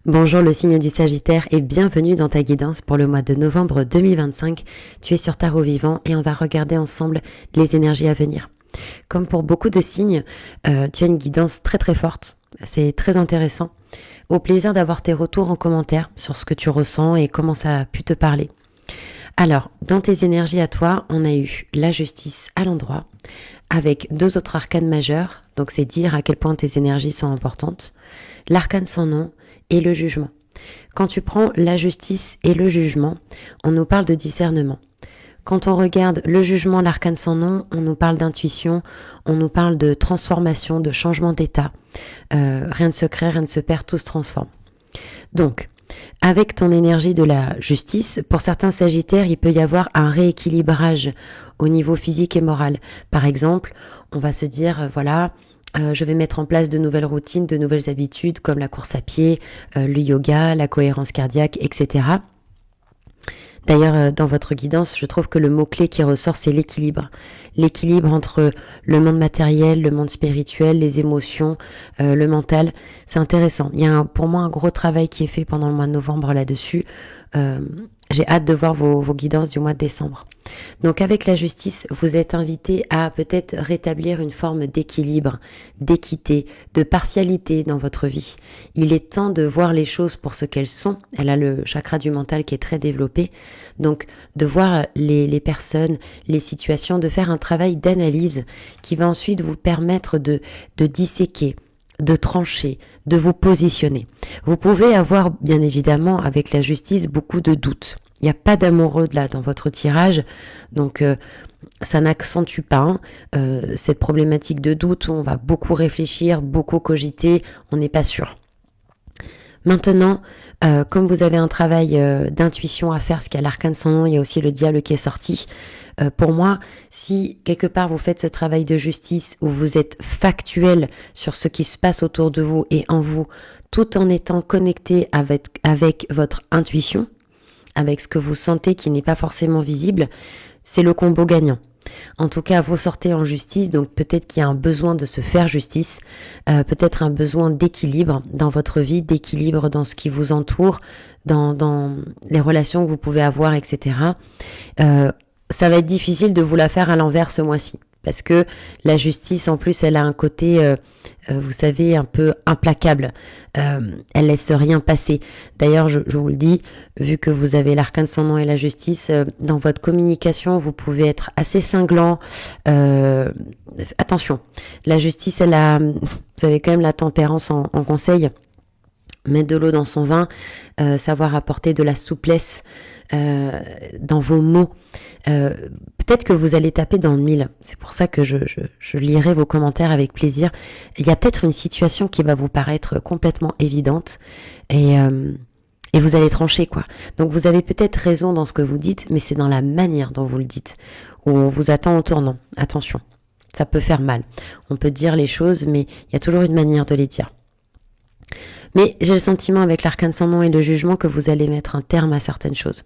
Bonjour le signe du Sagittaire et bienvenue dans ta guidance pour le mois de novembre 2025. Tu es sur Tarot Vivant et on va regarder ensemble les énergies à venir. Comme pour beaucoup de signes, tu as une guidance très très forte. C'est très intéressant. Au plaisir d'avoir tes retours en commentaire sur ce que tu ressens et comment ça a pu te parler. Alors, dans tes énergies à toi, on a eu la justice à l'endroit avec deux autres arcanes majeurs. Donc c'est dire à quel point tes énergies sont importantes. L'arcane sans nom et le jugement. Quand tu prends la justice et le jugement, on nous parle de discernement. Quand on regarde le jugement, l'arcane sans nom, on nous parle d'intuition, on nous parle de transformation, de changement d'état. Rien ne se crée, rien ne se perd, tout se transforme. Donc, avec ton énergie de la justice, pour certains sagittaires, il peut y avoir un rééquilibrage au niveau physique et moral. Par exemple, on va se dire, je vais mettre en place de nouvelles routines, de nouvelles habitudes comme la course à pied, le yoga, la cohérence cardiaque, etc. D'ailleurs, dans votre guidance, je trouve que le mot-clé qui ressort, c'est l'équilibre. L'équilibre entre le monde matériel, le monde spirituel, les émotions, le mental. C'est intéressant. Il y a pour moi un gros travail qui est fait pendant le mois de novembre là-dessus. J'ai hâte de voir vos guidances du mois de décembre. Donc avec la justice, vous êtes invité à peut-être rétablir une forme d'équilibre, d'équité, de partialité dans votre vie. Il est temps de voir les choses pour ce qu'elles sont. Elle a le chakra du mental qui est très développé. Donc de voir les personnes, les situations, de faire un travail d'analyse qui va ensuite vous permettre de disséquer, de trancher, de vous positionner. Vous pouvez avoir, bien évidemment, avec la justice, beaucoup de doutes. Il n'y a pas d'amoureux là dans votre tirage, donc ça n'accentue pas cette problématique de doute où on va beaucoup réfléchir, beaucoup cogiter, on n'est pas sûr. Maintenant, comme vous avez un travail d'intuition à faire, ce qu'il y a l'arcane sans nom, il y a aussi le diable qui est sorti. Pour moi, si quelque part vous faites ce travail de justice où vous êtes factuel sur ce qui se passe autour de vous et en vous, tout en étant connecté avec votre intuition, avec ce que vous sentez qui n'est pas forcément visible, c'est le combo gagnant. En tout cas, vous sortez en justice, donc peut-être qu'il y a un besoin de se faire justice, peut-être un besoin d'équilibre dans votre vie, d'équilibre dans ce qui vous entoure, dans les relations que vous pouvez avoir, etc. Ça va être difficile de vous la faire à l'envers ce mois-ci. Parce que la justice, en plus, elle a un côté, vous savez, un peu implacable. Elle laisse rien passer. D'ailleurs, je vous le dis, vu que vous avez l'arcane sans nom et la justice, dans votre communication, vous pouvez être assez cinglant. Attention, la justice, vous avez quand même la tempérance en conseil. Mettre de l'eau dans son vin, savoir apporter de la souplesse dans vos mots. Peut-être que vous allez taper dans le mille. C'est pour ça que je lirai vos commentaires avec plaisir. Il y a peut-être une situation qui va vous paraître complètement évidente et vous allez trancher, quoi. Donc vous avez peut-être raison dans ce que vous dites, mais c'est dans la manière dont vous le dites, où on vous attend au tournant. Attention, ça peut faire mal. On peut dire les choses, mais il y a toujours une manière de les dire. Mais j'ai le sentiment avec l'arcane sans nom et le jugement que vous allez mettre un terme à certaines choses.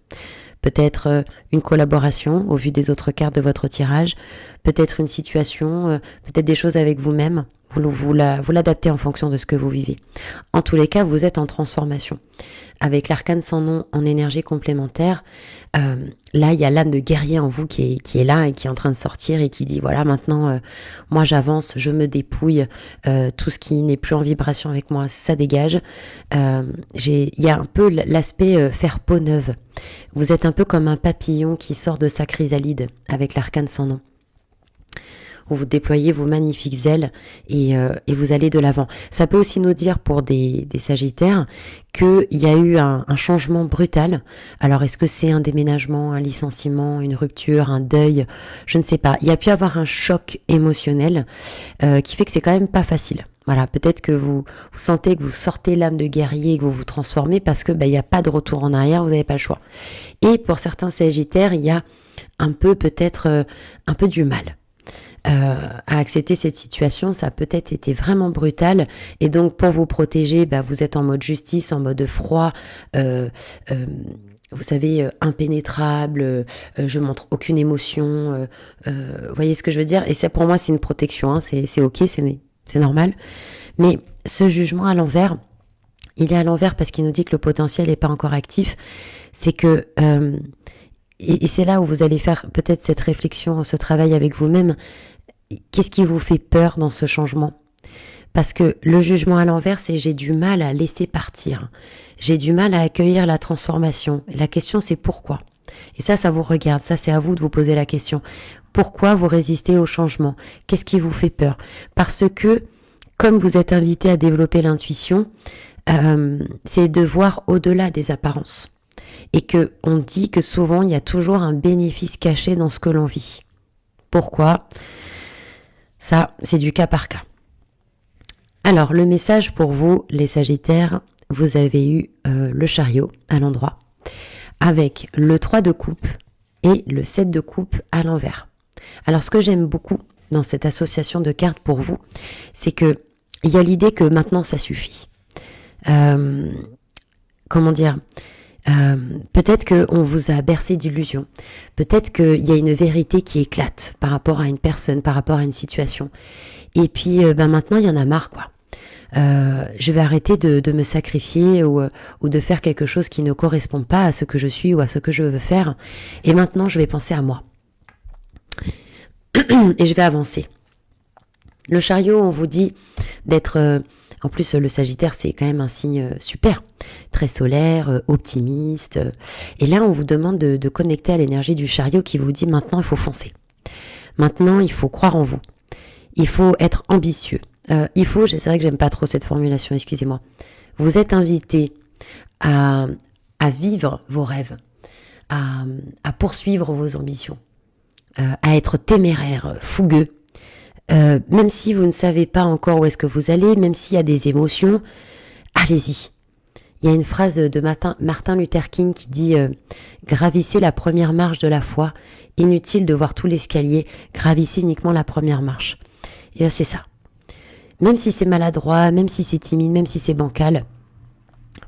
Peut-être une collaboration au vu des autres cartes de votre tirage, peut-être une situation, peut-être des choses avec vous-même. Vous l'adaptez en fonction de ce que vous vivez. En tous les cas, vous êtes en transformation. Avec l'arcane sans nom en énergie complémentaire, là, il y a l'âme de guerrier en vous qui est là et qui est en train de sortir et qui dit, voilà, maintenant, moi j'avance, je me dépouille, tout ce qui n'est plus en vibration avec moi, ça dégage. Il y a un peu l'aspect faire peau neuve. Vous êtes un peu comme un papillon qui sort de sa chrysalide avec l'arcane sans nom. Où vous déployez vos magnifiques ailes et vous allez de l'avant. Ça peut aussi nous dire pour des sagittaires qu'il y a eu un changement brutal. Alors est-ce que c'est un déménagement, un licenciement, une rupture, un deuil? Je ne sais pas. Il y a pu avoir un choc émotionnel qui fait que c'est quand même pas facile. Voilà, peut-être que vous sentez que vous sortez l'âme de guerrier et que vous vous transformez parce que il y a pas de retour en arrière, vous n'avez pas le choix. Et pour certains sagittaires, il y a un peu peut-être un peu du mal. À accepter cette situation, ça a peut-être été vraiment brutal et donc pour vous protéger, vous êtes en mode justice, en mode froid, vous savez, impénétrable, je montre aucune émotion, vous voyez ce que je veux dire? Et ça pour moi c'est une protection, hein, c'est ok, c'est normal, mais ce jugement à l'envers, Il est à l'envers parce qu'il nous dit que le potentiel n'est pas encore actif. C'est que, et c'est là où vous allez faire peut-être cette réflexion, ce travail avec vous-même. Qu'est-ce qui vous fait peur dans ce changement ? Parce que le jugement à l'envers, c'est j'ai du mal à laisser partir. J'ai du mal à accueillir la transformation. Et la question, c'est pourquoi ? Et ça vous regarde. Ça, c'est à vous de vous poser la question. Pourquoi vous résistez au changement ? Qu'est-ce qui vous fait peur ? Parce que, comme vous êtes invité à développer l'intuition, c'est de voir au-delà des apparences. Et que on dit que souvent, il y a toujours un bénéfice caché dans ce que l'on vit. Pourquoi ? Ça, c'est du cas par cas. Alors, le message pour vous, les Sagittaires, vous avez eu le chariot à l'endroit, avec le 3 de coupe et le 7 de coupe à l'envers. Alors, ce que j'aime beaucoup dans cette association de cartes pour vous, c'est que il y a l'idée que maintenant, ça suffit. Comment dire ? Peut-être qu'on vous a bercé d'illusions. Peut-être qu'il y a une vérité qui éclate par rapport à une personne, par rapport à une situation. Et puis, maintenant, il y en a marre, quoi. Je vais arrêter de me sacrifier ou de faire quelque chose qui ne correspond pas à ce que je suis ou à ce que je veux faire. Et maintenant, je vais penser à moi. Et je vais avancer. Le chariot, on vous dit d'être... en plus, le Sagittaire, c'est quand même un signe super, très solaire, optimiste. Et là, on vous demande de connecter à l'énergie du chariot qui vous dit maintenant, il faut foncer. Maintenant, il faut croire en vous. Il faut être ambitieux. C'est vrai que j'aime pas trop cette formulation, excusez-moi. Vous êtes invité à vivre vos rêves, à poursuivre vos ambitions, à être téméraire, fougueux. Même si vous ne savez pas encore où est-ce que vous allez, même s'il y a des émotions, allez-y. Il y a une phrase de Martin Luther King qui dit « Gravissez la première marche de la foi, inutile de voir tout l'escalier, gravissez uniquement la première marche. » Et bien c'est ça. Même si c'est maladroit, même si c'est timide, même si c'est bancal,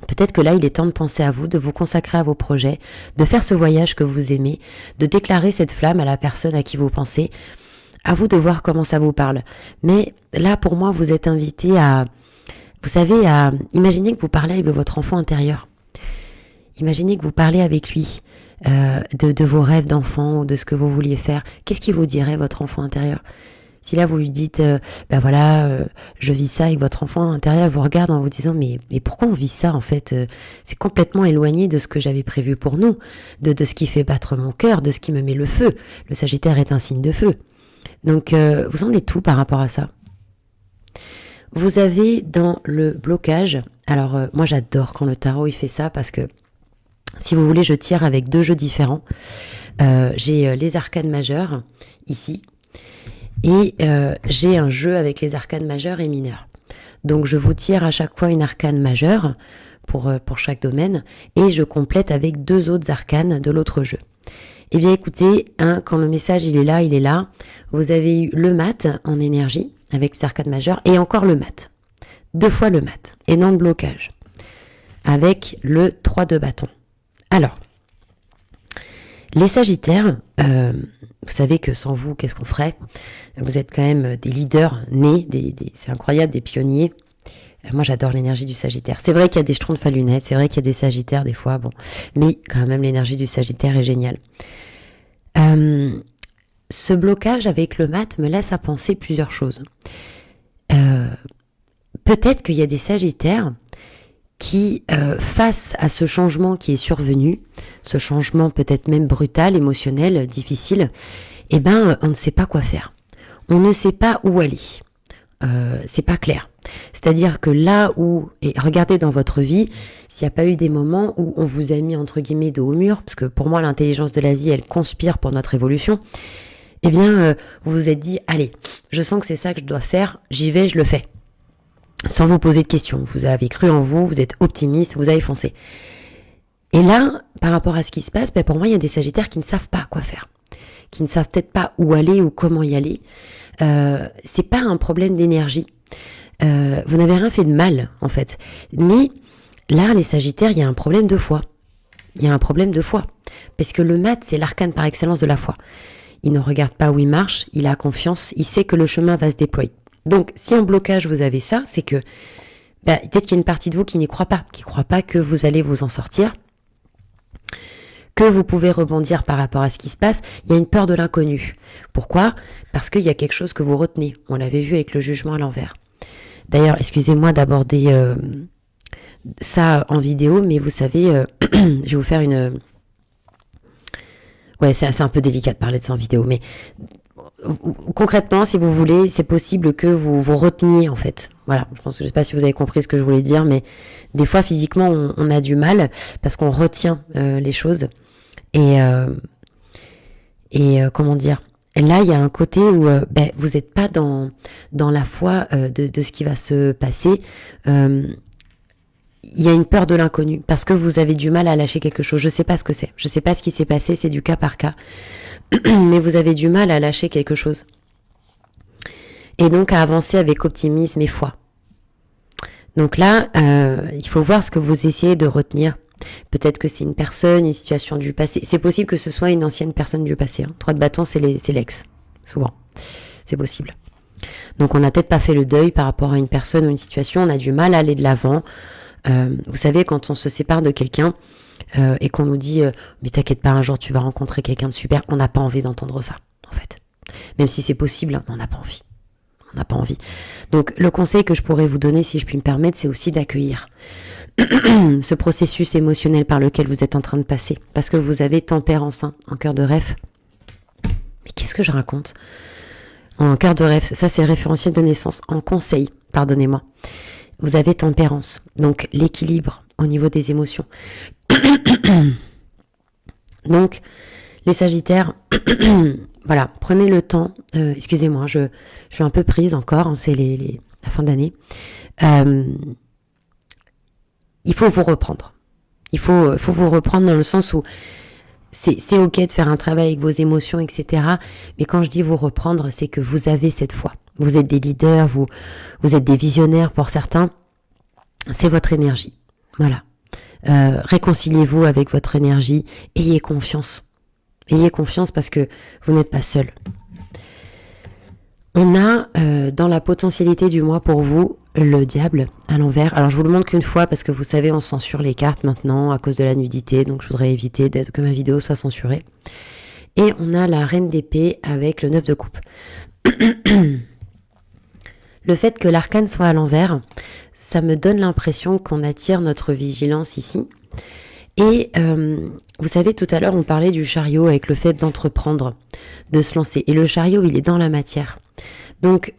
peut-être que là, il est temps de penser à vous, de vous consacrer à vos projets, de faire ce voyage que vous aimez, de déclarer cette flamme à la personne à qui vous pensez. À vous de voir comment ça vous parle. Mais là, pour moi, vous êtes invité à imaginer que vous parlez avec votre enfant intérieur. Imaginez que vous parlez avec lui de vos rêves d'enfant ou de ce que vous vouliez faire. Qu'est-ce qu'il vous dirait, votre enfant intérieur ? Si là, vous lui dites, je vis ça, avec votre enfant intérieur vous regarde en vous disant, mais pourquoi on vit ça, en fait ? C'est complètement éloigné de ce que j'avais prévu pour nous, de ce qui fait battre mon cœur, de ce qui me met le feu. Le Sagittaire est un signe de feu. Donc, vous en êtes où par rapport à ça ? Vous avez dans le blocage, alors moi j'adore quand le tarot il fait ça parce que si vous voulez je tire avec 2 jeux différents. J'ai les arcanes majeures ici et j'ai un jeu avec les arcanes majeures et mineures. Donc je vous tire à chaque fois une arcane majeure pour chaque domaine et je complète avec 2 autres arcanes de l'autre jeu. Eh bien écoutez, quand le message il est là, vous avez eu le mat en énergie avec les arcanes majeures et encore le mat. 2 fois le mat et dans le blocage avec le 3 de bâton. Alors, les Sagittaires, vous savez que sans vous, qu'est-ce qu'on ferait ? Vous êtes quand même des leaders nés, c'est incroyable, des pionniers. Moi, j'adore l'énergie du Sagittaire. C'est vrai qu'il y a des schtroumpfs à lunettes, c'est vrai qu'il y a des Sagittaires des fois, bon. Mais quand même, l'énergie du Sagittaire est géniale. Ce blocage avec le mat me laisse à penser plusieurs choses. Peut-être qu'il y a des Sagittaires qui, face à ce changement qui est survenu, ce changement peut-être même brutal, émotionnel, difficile, on ne sait pas quoi faire. On ne sait pas où aller. C'est pas clair. C'est-à-dire que là où, et regardez dans votre vie, s'il n'y a pas eu des moments où on vous a mis entre guillemets dos au mur, parce que pour moi l'intelligence de la vie elle conspire pour notre évolution, vous vous êtes dit, allez, je sens que c'est ça que je dois faire, j'y vais, je le fais. Sans vous poser de questions, vous avez cru en vous, vous êtes optimiste, vous avez foncé. Et là, par rapport à ce qui se passe, pour moi il y a des Sagittaires qui ne savent pas quoi faire, qui ne savent peut-être pas où aller ou comment y aller. C'est pas un problème d'énergie. Vous n'avez rien fait de mal, en fait. Mais là, les Sagittaires, il y a un problème de foi. Parce que le mat, c'est l'arcane par excellence de la foi. Il ne regarde pas où il marche, il a confiance, il sait que le chemin va se déployer. Donc, si en blocage, vous avez ça, c'est que peut-être qu'il y a une partie de vous qui n'y croit pas, qui ne croit pas que vous allez vous en sortir, que vous pouvez rebondir par rapport à ce qui se passe. Il y a une peur de l'inconnu. Pourquoi ? Parce qu'il y a quelque chose que vous retenez. On l'avait vu avec le jugement à l'envers. D'ailleurs, excusez-moi d'aborder ça en vidéo, mais vous savez, je vais vous faire une... Ouais, c'est un peu délicat de parler de ça en vidéo, mais concrètement, si vous voulez, c'est possible que vous vous reteniez en fait. Voilà, je sais pas si vous avez compris ce que je voulais dire, mais des fois physiquement on a du mal parce qu'on retient les choses et comment dire. Et là, il y a un côté où vous n'êtes pas dans la foi de ce qui va se passer. Il y a une peur de l'inconnu parce que vous avez du mal à lâcher quelque chose. Je sais pas ce que c'est. Je sais pas ce qui s'est passé. C'est du cas par cas. Mais vous avez du mal à lâcher quelque chose. Et donc à avancer avec optimisme et foi. Donc là, il faut voir ce que vous essayez de retenir. Peut-être que c'est une personne, une situation du passé. C'est possible que ce soit une ancienne personne du passé. 3 de bâton, c'est l'ex. Souvent. C'est possible. Donc on n'a peut-être pas fait le deuil par rapport à une personne ou une situation. On a du mal à aller de l'avant. Vous savez, quand on se sépare de quelqu'un et qu'on nous dit mais t'inquiète pas, un jour tu vas rencontrer quelqu'un de super, on n'a pas envie d'entendre ça, en fait. Même si c'est possible, on n'a pas envie. On n'a pas envie. Donc le conseil que je pourrais vous donner, si je puis me permettre, c'est aussi d'accueillir ce processus émotionnel par lequel vous êtes en train de passer. Parce que vous avez tempérance en cœur de rêve. Mais qu'est-ce que je raconte ? En cœur de rêve, ça c'est le référentiel de naissance. En conseil, pardonnez-moi. Vous avez tempérance, donc l'équilibre au niveau des émotions. Donc, les Sagittaires, voilà, prenez le temps. Excusez-moi, je suis un peu prise encore, c'est la fin d'année. Il faut vous reprendre. Il faut vous reprendre dans le sens où c'est ok de faire un travail avec vos émotions, etc. Mais quand je dis vous reprendre, c'est que vous avez cette foi. Vous êtes des leaders, vous êtes des visionnaires pour certains. C'est votre énergie. Voilà. Réconciliez-vous avec votre énergie. Ayez confiance. Ayez confiance parce que vous n'êtes pas seul. On a dans la potentialité du mois pour vous le diable à l'envers. Alors je vous le montre qu'une fois parce que vous savez on censure les cartes maintenant à cause de la nudité, donc je voudrais éviter que ma vidéo soit censurée. Et on a la reine d'épée avec le 9 de coupe. Le fait que l'arcane soit à l'envers, ça me donne l'impression qu'on attire notre vigilance ici. Et vous savez, tout à l'heure, on parlait du chariot avec le fait d'entreprendre, de se lancer. Et le chariot, il est dans la matière. Donc,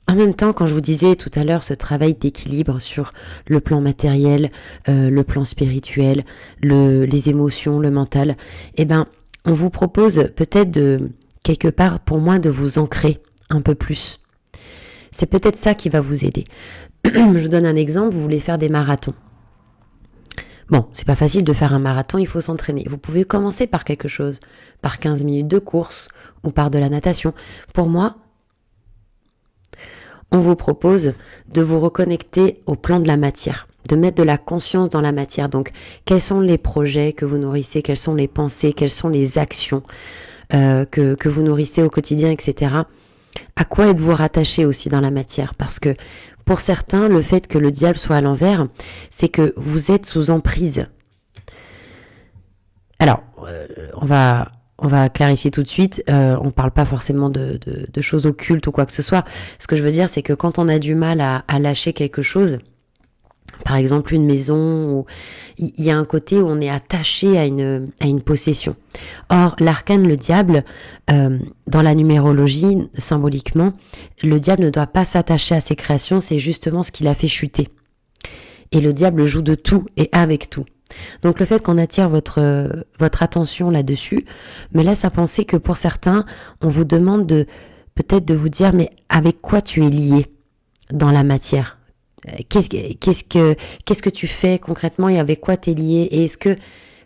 en même temps, quand je vous disais tout à l'heure ce travail d'équilibre sur le plan matériel, le plan spirituel, les émotions, le mental, eh ben, on vous propose peut-être de, quelque part, pour moi, de vous ancrer un peu plus. C'est peut-être ça qui va vous aider. Je vous donne un exemple, vous voulez faire des marathons. Bon, c'est pas facile de faire un marathon, il faut s'entraîner. Vous pouvez commencer par quelque chose, par 15 minutes de course ou par de la natation. Pour moi, on vous propose de vous reconnecter au plan de la matière, de mettre de la conscience dans la matière. Donc, quels sont les projets que vous nourrissez, quelles sont les pensées, quelles sont les actions que vous nourrissez au quotidien, etc. À quoi êtes-vous rattaché aussi dans la matière ? Parce que pour certains, le fait que le diable soit à l'envers, c'est que vous êtes sous emprise. Alors, on va clarifier tout de suite, on ne parle pas forcément de choses occultes ou quoi que ce soit. Ce que je veux dire, c'est que quand on a du mal à lâcher quelque chose, par exemple une maison, où il y a un côté où on est attaché à une possession. Or, l'arcane, le diable, dans la numérologie, symboliquement, le diable ne doit pas s'attacher à ses créations, c'est justement ce qui l'a fait chuter. Et le diable joue de tout et avec tout. Donc le fait qu'on attire votre attention là-dessus me laisse à penser que pour certains, on vous demande peut-être de vous dire mais avec quoi tu es lié dans la matière ? Qu'est-ce que tu fais concrètement et avec quoi tu es lié ? Et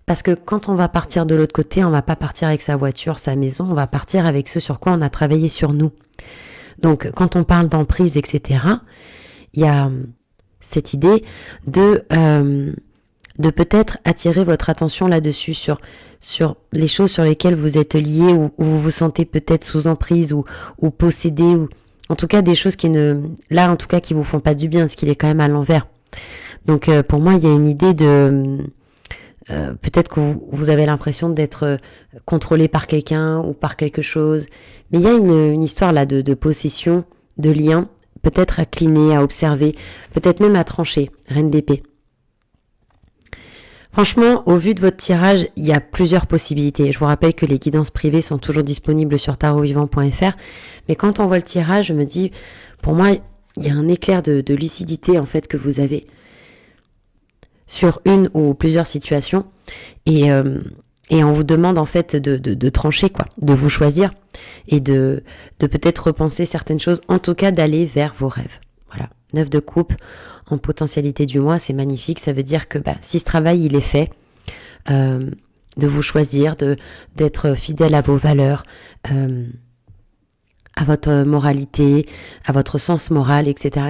parce que quand on va partir de l'autre côté, on va pas partir avec sa voiture, sa maison, on va partir avec ce sur quoi on a travaillé sur nous. Donc quand on parle d'emprise, etc., il y a cette idée de peut-être attirer votre attention là-dessus sur les choses sur lesquelles vous êtes liés ou vous vous sentez peut-être sous emprise ou possédé ou en tout cas des choses qui vous font pas du bien, parce qu'il est quand même à l'envers. Donc pour moi, il y a une idée de... peut-être que vous avez l'impression d'être contrôlé par quelqu'un ou par quelque chose. Mais il y a une histoire là de possession, de lien, peut-être à cliner, à observer, peut-être même à trancher. Reine d'épée. Franchement, au vu de votre tirage, il y a plusieurs possibilités. Je vous rappelle que les guidances privées sont toujours disponibles sur tarotvivant.fr. Mais quand on voit le tirage, je me dis, pour moi, il y a un éclair de lucidité en fait que vous avez sur une ou plusieurs situations. Et on vous demande en fait de trancher, quoi, de vous choisir et de peut-être repenser certaines choses, en tout cas d'aller vers vos rêves. Voilà, 9 de coupe en potentialité du mois, c'est magnifique. Ça veut dire que si ce travail il est fait, de vous choisir, d'être fidèle à vos valeurs, à votre moralité, à votre sens moral, etc.,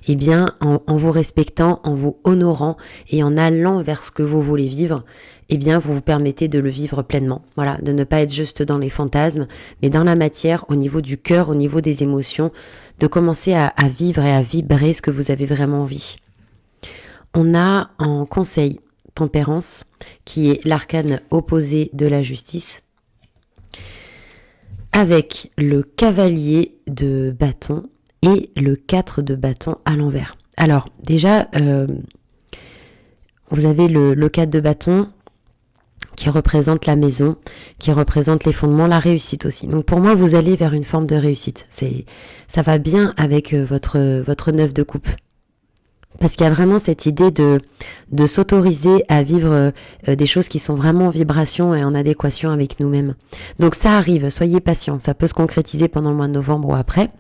eh bien, en vous respectant, en vous honorant et en allant vers ce que vous voulez vivre, eh bien, vous vous permettez de le vivre pleinement. Voilà, de ne pas être juste dans les fantasmes, mais dans la matière, au niveau du cœur, au niveau des émotions, de commencer à vivre et à vibrer ce que vous avez vraiment envie. On a en conseil Tempérance, qui est l'arcane opposé de la justice, avec le cavalier de bâton et le 4 de bâton à l'envers. Alors, déjà, vous avez le 4 de bâton qui représente la maison, qui représente les fondements, la réussite aussi. Donc pour moi, vous allez vers une forme de réussite. Ça va bien avec votre 9 de coupe. Parce qu'il y a vraiment cette idée de s'autoriser à vivre des choses qui sont vraiment en vibration et en adéquation avec nous-mêmes. Donc ça arrive, soyez patients. Ça peut se concrétiser pendant le mois de novembre ou après.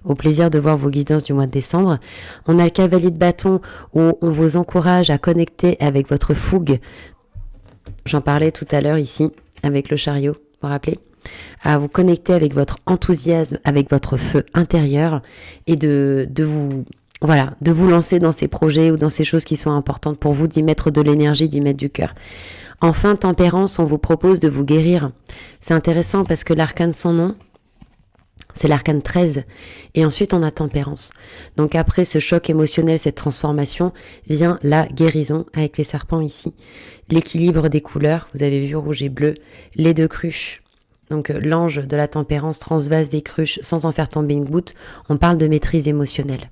Au plaisir de voir vos guidances du mois de décembre. On a le cavalier de bâton où on vous encourage à connecter avec votre fougue. J'en parlais tout à l'heure ici avec le chariot, vous vous rappelez ? À vous connecter avec votre enthousiasme, avec votre feu intérieur et de vous lancer dans ces projets ou dans ces choses qui sont importantes pour vous, d'y mettre de l'énergie, d'y mettre du cœur. Enfin, Tempérance, on vous propose de vous guérir. C'est intéressant parce que l'arcane sans nom, c'est l'arcane 13. Et ensuite, on a Tempérance. Donc après ce choc émotionnel, cette transformation, vient la guérison avec les serpents ici. L'équilibre des couleurs, vous avez vu rouge et bleu. Les 2 cruches. Donc l'ange de la tempérance transvase des cruches sans en faire tomber une goutte. On parle de maîtrise émotionnelle.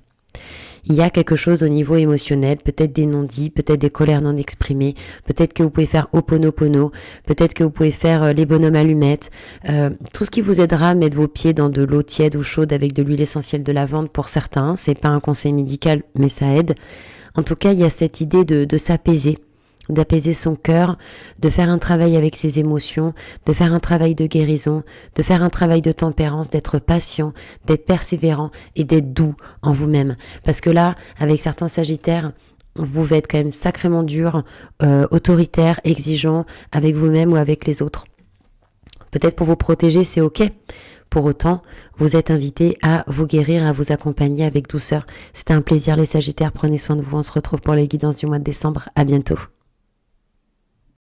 Il y a quelque chose au niveau émotionnel, peut-être des non-dits, peut-être des colères non exprimées, peut-être que vous pouvez faire Ho'oponopono, peut-être que vous pouvez faire les bonhommes allumettes, tout ce qui vous aidera à mettre vos pieds dans de l'eau tiède ou chaude avec de l'huile essentielle de lavande pour certains. C'est pas un conseil médical, mais ça aide. En tout cas, il y a cette idée de s'apaiser, d'apaiser son cœur, de faire un travail avec ses émotions, de faire un travail de guérison, de faire un travail de tempérance, d'être patient, d'être persévérant et d'être doux en vous-même. Parce que là, avec certains sagittaires, vous pouvez être quand même sacrément dur, autoritaire, exigeant avec vous-même ou avec les autres. Peut-être pour vous protéger, c'est ok. Pour autant, vous êtes invité à vous guérir, à vous accompagner avec douceur. C'était un plaisir les sagittaires, prenez soin de vous, on se retrouve pour les guidances du mois de décembre. À bientôt.